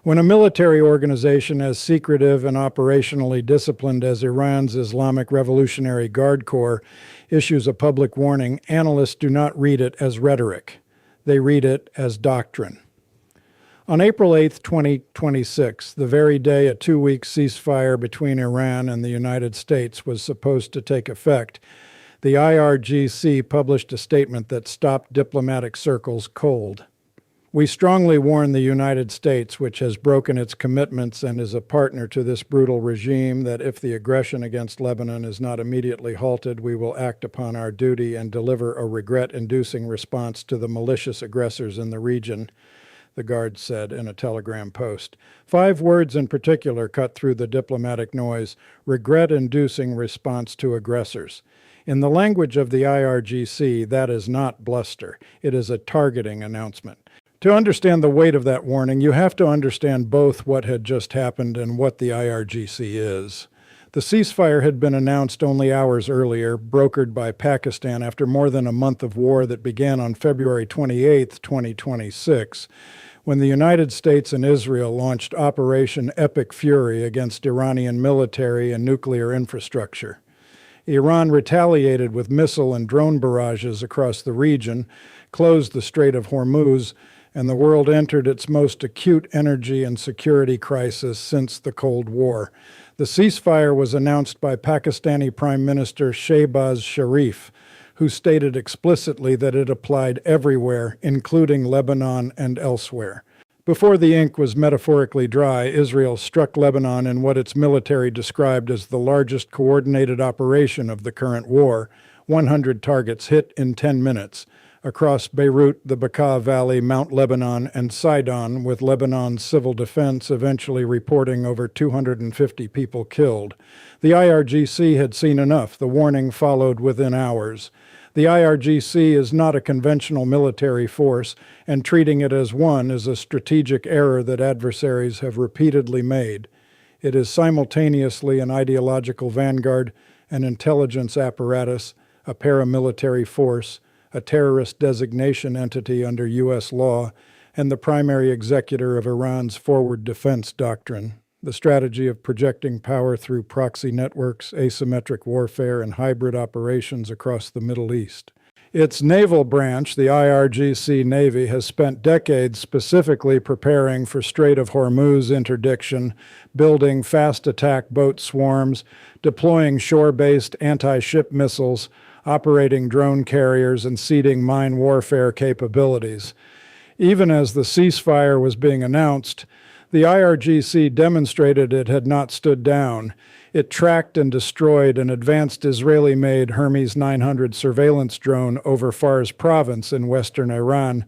When a military organization as secretive and operationally disciplined as Iran's Islamic Revolutionary Guard Corps issues a public warning, analysts do not read it as rhetoric. They read it as doctrine. On April 8, 2026, the very day a two-week ceasefire between Iran and the United States was supposed to take effect, the IRGC published a statement that stopped diplomatic circles cold. We strongly warn the United States, which has broken its commitments and is a partner to this brutal regime, that if the aggression against Lebanon is not immediately halted, we will act upon our duty and deliver a regret-inducing response to the malicious aggressors in the region, the Guard said in a Telegram post. 5 words in particular cut through the diplomatic noise: regret-inducing response to aggressors. In the language of the IRGC, that is not bluster. It is a targeting announcement. To understand the weight of that warning, you have to understand both what had just happened and what the IRGC is. The ceasefire had been announced only hours earlier, brokered by Pakistan after more than a month of war that began on February 28, 2026, when the United States and Israel launched Operation Epic Fury against Iranian military and nuclear infrastructure. Iran retaliated with missile and drone barrages across the region, closed the Strait of Hormuz, and the world entered its most acute energy and security crisis since the Cold War. The ceasefire was announced by Pakistani Prime Minister Shehbaz Sharif, who stated explicitly that it applied everywhere, including Lebanon and elsewhere. Before the ink was metaphorically dry, Israel struck Lebanon in what its military described as the largest coordinated operation of the current war. 100 targets hit in 10 minutes. Across Beirut, the Bekaa Valley, Mount Lebanon, and Sidon, with Lebanon's civil defense eventually reporting over 250 people killed. The IRGC had seen enough. The warning followed within hours. The IRGC is not a conventional military force, and treating it as one is a strategic error that adversaries have repeatedly made. It is simultaneously an ideological vanguard, an intelligence apparatus, a paramilitary force, a terrorist designation entity under U.S. law, and the primary executor of Iran's forward defense doctrine, the strategy of projecting power through proxy networks, asymmetric warfare, and hybrid operations across the Middle East. Its naval branch, the IRGC Navy, has spent decades specifically preparing for Strait of Hormuz interdiction, building fast attack boat swarms, deploying shore-based anti-ship missiles, operating drone carriers, and seeding mine warfare capabilities. Even as the ceasefire was being announced, the IRGC demonstrated it had not stood down. It tracked and destroyed an advanced Israeli-made Hermes 900 surveillance drone over Fars province in western Iran,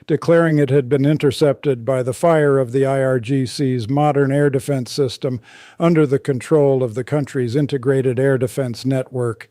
declaring it had been intercepted by the fire of the IRGC's modern air defense system under the control of the country's integrated air defense network.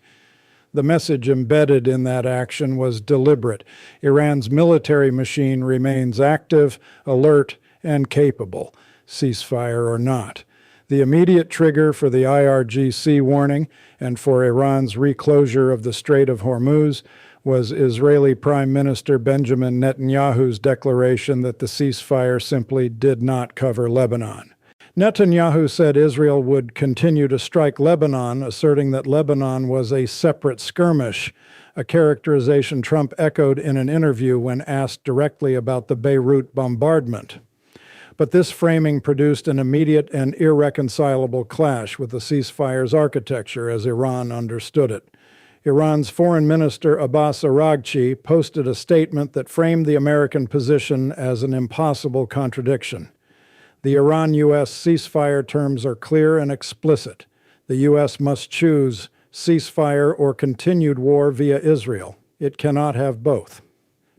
The message embedded in that action was deliberate. Iran's military machine remains active, alert, and capable, ceasefire or not. The immediate trigger for the IRGC warning and for Iran's reclosure of the Strait of Hormuz was Israeli Prime Minister Benjamin Netanyahu's declaration that the ceasefire simply did not cover Lebanon. Netanyahu said Israel would continue to strike Lebanon, asserting that Lebanon was a separate skirmish, a characterization Trump echoed in an interview when asked directly about the Beirut bombardment. But this framing produced an immediate and irreconcilable clash with the ceasefire's architecture as Iran understood it. Iran's Foreign Minister Abbas Araghchi posted a statement that framed the American position as an impossible contradiction. The Iran-U.S. ceasefire terms are clear and explicit. The U.S. must choose ceasefire or continued war via Israel. It cannot have both.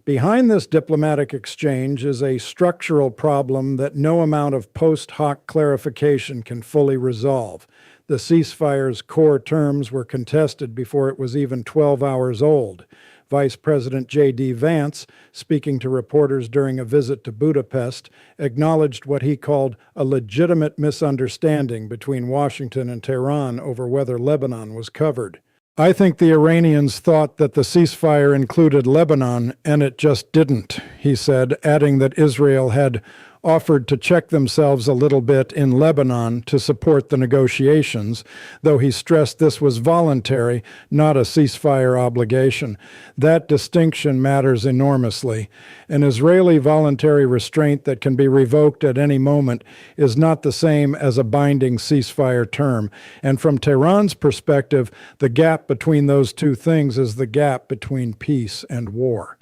Behind this diplomatic exchange is a structural problem that no amount of post hoc clarification can fully resolve. The ceasefire's core terms were contested before it was even 12 hours old. Vice President J.D. Vance, speaking to reporters during a visit to Budapest, acknowledged what he called a legitimate misunderstanding between Washington and Tehran over whether Lebanon was covered. I think the Iranians thought that the ceasefire included Lebanon, and it just didn't, he said, adding that Israel had offered to check themselves a little bit in Lebanon to support the negotiations, though he stressed this was voluntary, not a ceasefire obligation. That distinction matters enormously. An Israeli voluntary restraint that can be revoked at any moment is not the same as a binding ceasefire term. And from Tehran's perspective, the gap between those two things is the gap between peace and war.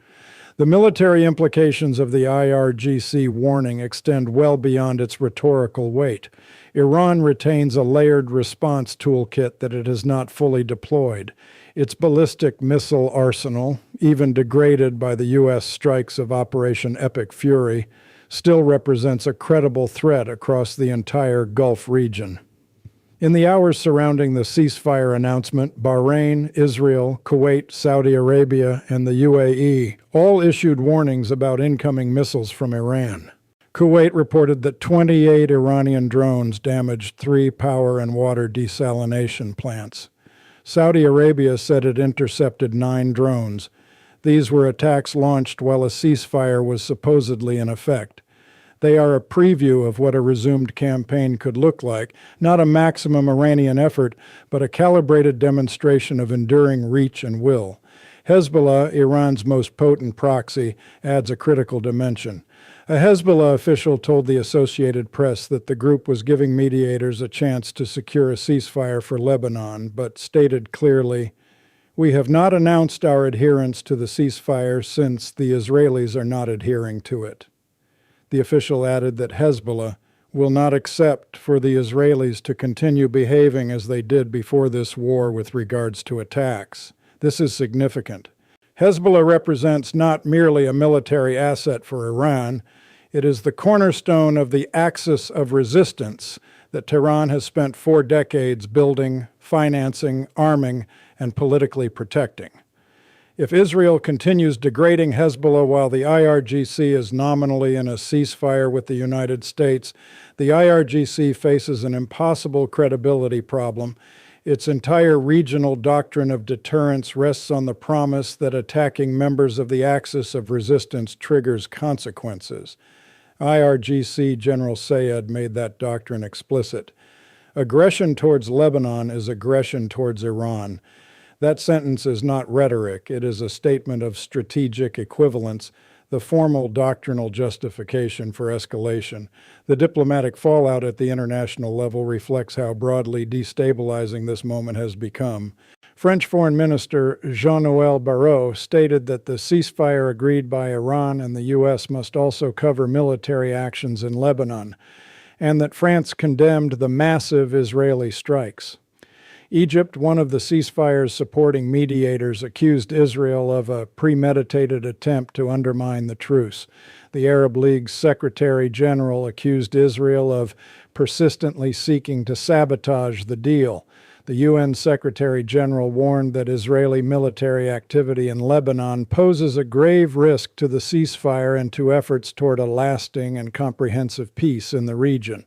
The military implications of the IRGC warning extend well beyond its rhetorical weight. Iran retains a layered response toolkit that it has not fully deployed. Its ballistic missile arsenal, even degraded by the U.S. strikes of Operation Epic Fury, still represents a credible threat across the entire Gulf region. In the hours surrounding the ceasefire announcement, Bahrain, Israel, Kuwait, Saudi Arabia, and the UAE all issued warnings about incoming missiles from Iran. Kuwait reported that 28 Iranian drones damaged 3 power and water desalination plants. Saudi Arabia said it intercepted 9 drones. These were attacks launched while a ceasefire was supposedly in effect. They are a preview of what a resumed campaign could look like, not a maximum Iranian effort, but a calibrated demonstration of enduring reach and will. Hezbollah, Iran's most potent proxy, adds a critical dimension. A Hezbollah official told the Associated Press that the group was giving mediators a chance to secure a ceasefire for Lebanon, but stated clearly, "We have not announced our adherence to the ceasefire since the Israelis are not adhering to it." The official added that Hezbollah will not accept for the Israelis to continue behaving as they did before this war with regards to attacks. This is significant. Hezbollah represents not merely a military asset for Iran, it is the cornerstone of the axis of resistance that Tehran has spent 4 decades building, financing, arming, and politically protecting. If Israel continues degrading Hezbollah while the IRGC is nominally in a ceasefire with the United States, the IRGC faces an impossible credibility problem. Its entire regional doctrine of deterrence rests on the promise that attacking members of the axis of resistance triggers consequences. IRGC General Sayed made that doctrine explicit. Aggression towards Lebanon is aggression towards Iran. That sentence is not rhetoric, it is a statement of strategic equivalence, the formal doctrinal justification for escalation. The diplomatic fallout at the international level reflects how broadly destabilizing this moment has become. French Foreign Minister Jean-Noël Barrot stated that the ceasefire agreed by Iran and the U.S. must also cover military actions in Lebanon, and that France condemned the massive Israeli strikes. Egypt, one of the ceasefire's supporting mediators, accused Israel of a premeditated attempt to undermine the truce. The Arab League's Secretary General accused Israel of persistently seeking to sabotage the deal. The UN Secretary General warned that Israeli military activity in Lebanon poses a grave risk to the ceasefire and to efforts toward a lasting and comprehensive peace in the region.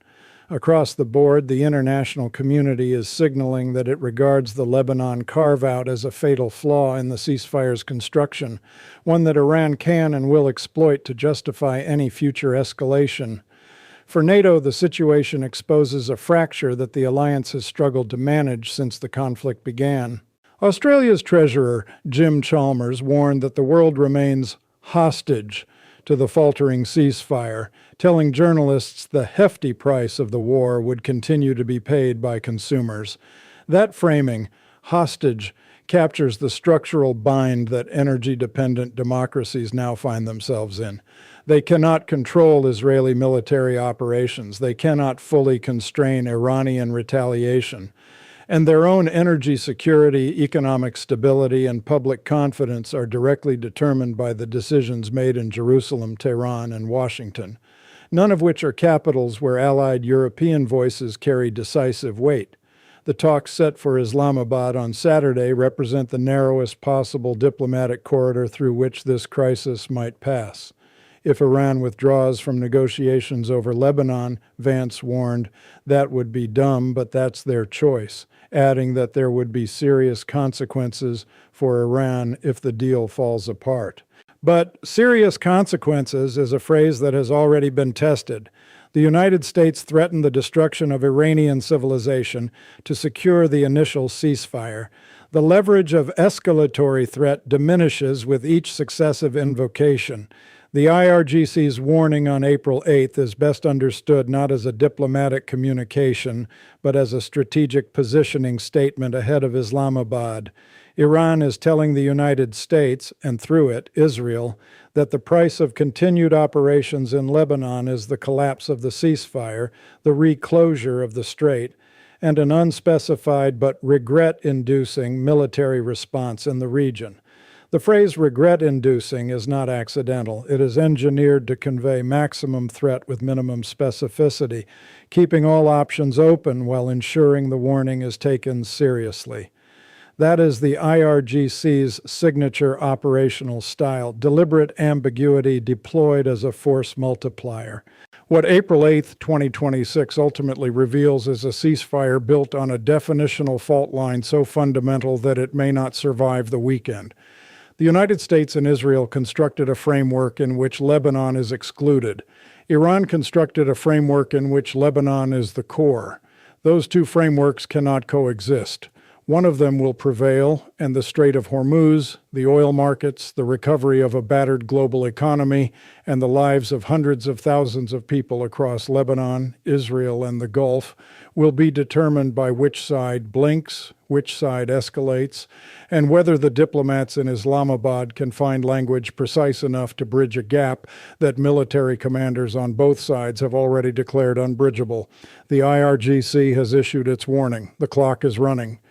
Across the board, the international community is signaling that it regards the Lebanon carve-out as a fatal flaw in the ceasefire's construction, one that Iran can and will exploit to justify any future escalation. For NATO, the situation exposes a fracture that the alliance has struggled to manage since the conflict began. Australia's Treasurer, Jim Chalmers, warned that the world remains hostage to the faltering ceasefire, telling journalists the hefty price of the war would continue to be paid by consumers. That framing, hostage, captures the structural bind that energy-dependent democracies now find themselves in. They cannot control Israeli military operations. They cannot fully constrain Iranian retaliation. And their own energy security, economic stability, and public confidence are directly determined by the decisions made in Jerusalem, Tehran, and Washington, none of which are capitals where allied European voices carry decisive weight. The talks set for Islamabad on Saturday represent the narrowest possible diplomatic corridor through which this crisis might pass. If Iran withdraws from negotiations over Lebanon, Vance warned, that would be dumb, but that's their choice, adding that there would be serious consequences for Iran if the deal falls apart. But serious consequences is a phrase that has already been tested. The United States threatened the destruction of Iranian civilization to secure the initial ceasefire. The leverage of escalatory threat diminishes with each successive invocation. The IRGC's warning on April 8th is best understood not as a diplomatic communication, but as a strategic positioning statement ahead of Islamabad. Iran is telling the United States, and through it, Israel, that the price of continued operations in Lebanon is the collapse of the ceasefire, the reclosure of the strait, and an unspecified but regret-inducing military response in the region. The phrase regret-inducing is not accidental. It is engineered to convey maximum threat with minimum specificity, keeping all options open while ensuring the warning is taken seriously. That is the IRGC's signature operational style, deliberate ambiguity deployed as a force multiplier. What April 8, 2026 ultimately reveals is a ceasefire built on a definitional fault line so fundamental that it may not survive the weekend. The United States and Israel constructed a framework in which Lebanon is excluded. Iran constructed a framework in which Lebanon is the core. Those two frameworks cannot coexist. One of them will prevail, and the Strait of Hormuz, the oil markets, the recovery of a battered global economy, and the lives of hundreds of thousands of people across Lebanon, Israel, and the Gulf will be determined by which side blinks, which side escalates, and whether the diplomats in Islamabad can find language precise enough to bridge a gap that military commanders on both sides have already declared unbridgeable. The IRGC has issued its warning. The clock is running.